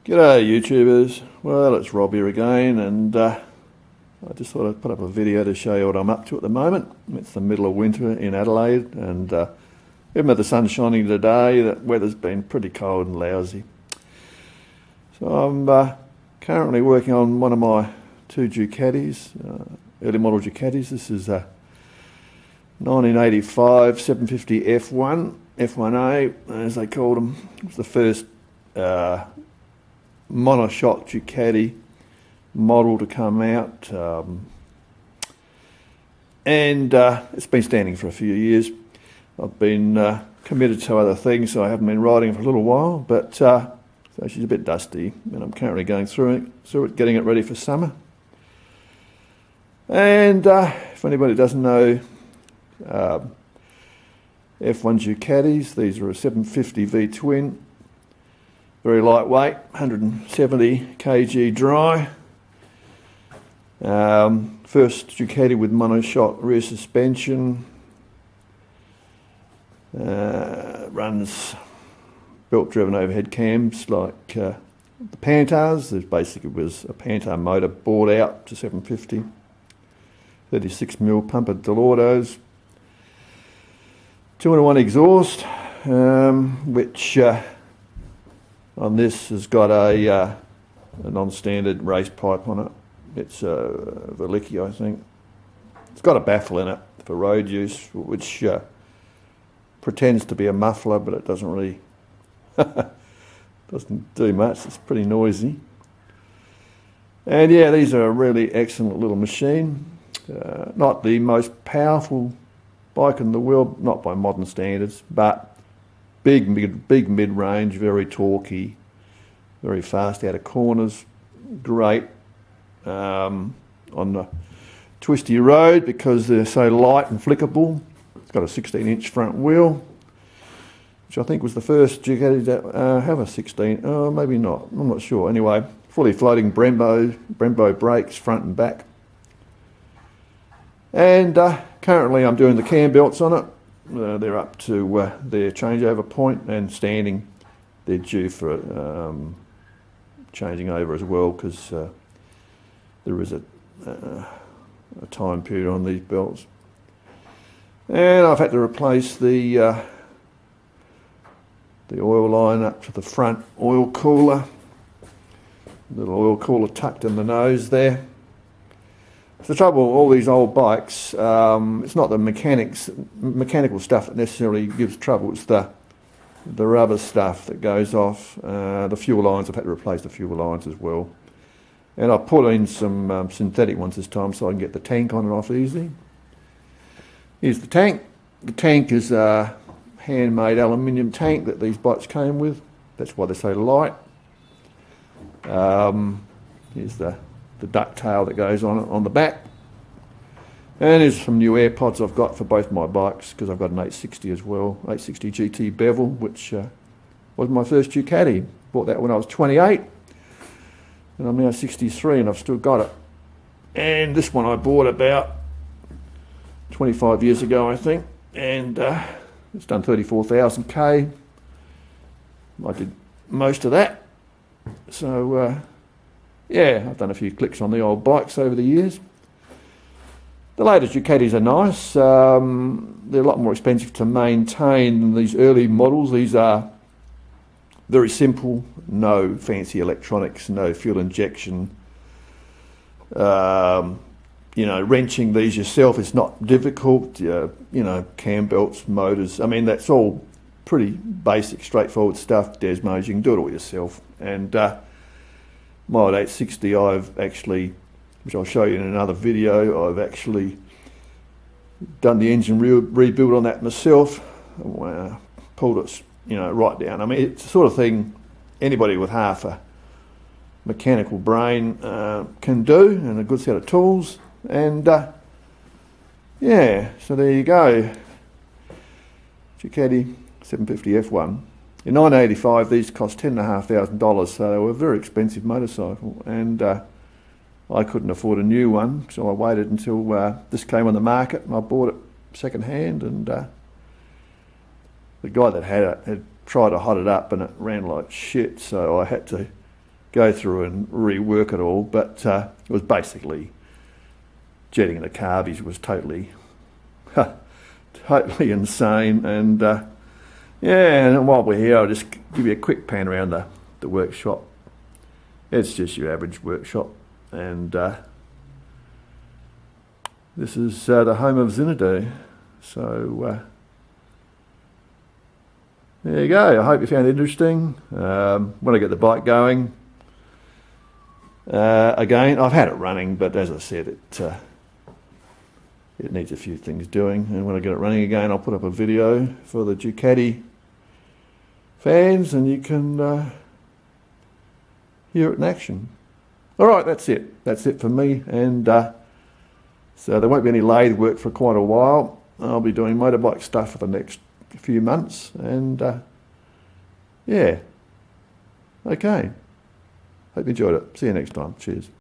G'day YouTubers, well it's Rob here again, and I just thought I'd put up a video to show you what I'm up to at the moment. It's the middle of winter in Adelaide, and even though the sun's shining today, the weather's been pretty cold and lousy. So I'm currently working on one of my two Ducatis, early model Ducatis. This is a 1985 750 F1, F1A as they called them. It was the first monoshock Ducati model to come out, and it's been standing for a few years. I've been committed to other things, so I haven't been riding for a little while, but so she's a bit dusty, and I'm currently going through it, getting it ready for summer. And if anybody doesn't know F1 Ducatis, these are a 750 V-twin, very lightweight, 170 kg dry. First Ducati with monoshock rear suspension. Runs belt-driven overhead cams like the Pantars. There basically was a Pantar motor bored out to 750. 36mm pumper Delordos. 2-in-1 exhaust, which on this has got a non-standard race pipe on it. It's a Velicki, I think. It's got a baffle in it for road use, which pretends to be a muffler, but it doesn't really doesn't do much. It's pretty noisy. And yeah, these are a really excellent little machine. Not the most powerful bike in the world, not by modern standards, but big mid-range, very torquey, very fast out of corners, great on the twisty road because they're so light and flickable. It's got a 16-inch front wheel, which I think was the first Ducati to have a 16. Oh, maybe not. I'm not sure. Anyway, fully floating Brembo brakes, front and back. And currently I'm doing the cam belts on it. They're up to their changeover point, and standing. They're due for changing over as well, because there is a time period on these belts. And I've had to replace the oil line up to the front oil cooler. Little oil cooler tucked in the nose there. The trouble with all these old bikes, it's not the mechanical stuff that necessarily gives trouble, it's the rubber stuff that goes off. The fuel lines, I've had to replace the fuel lines as well. And I put in some synthetic ones this time so I can get the tank on and off easily. Here's the tank. The tank is a handmade aluminium tank that these bikes came with. That's why they're so light. Here's the ducktail that goes on the back. And there's some new air pods I've got for both my bikes, because I've got an 860 as well, 860 GT bevel, which was my first Ducati. Bought that when I was 28, and I'm now 63 and I've still got it. And this one I bought about 25 years ago, I think, and it's done 34,000 K. I did most of that. So yeah, I've done a few clicks on the old bikes over the years. The latest Ducatis are nice. They're a lot more expensive to maintain than these early models. These are very simple, no fancy electronics, no fuel injection. Wrenching these yourself is not difficult. Cam belts, motors. I mean, that's all pretty basic, straightforward stuff. Desmos, you can do it all yourself. And my old 860, I've actually, which I'll show you in another video, I've actually done the engine rebuild on that myself. Pulled it, right down. I mean, it's the sort of thing anybody with half a mechanical brain can do, and a good set of tools. And yeah, so there you go. Ducati 750 F1. In 1985, these cost $10,500, so they were a very expensive motorcycle, and I couldn't afford a new one, so I waited until this came on the market, and I bought it second hand. And the guy that had it had tried to hot it up, and it ran like shit, so I had to go through and rework it all, but it was basically jetting the carbies was totally totally insane. And yeah, and while we're here, I'll just give you a quick pan around the workshop. It's just your average workshop, and this is the home of Zinadu. So there you go. I hope you found it interesting. When I get the bike going, again, I've had it running, but as I said, it needs a few things doing. And when I get it running again, I'll put up a video for the Ducati fans, and you can hear it in action. All right, that's it. That's it for me. And so there won't be any lathe work for quite a while. I'll be doing motorbike stuff for the next few months. And yeah, okay. Hope you enjoyed it. See you next time. Cheers.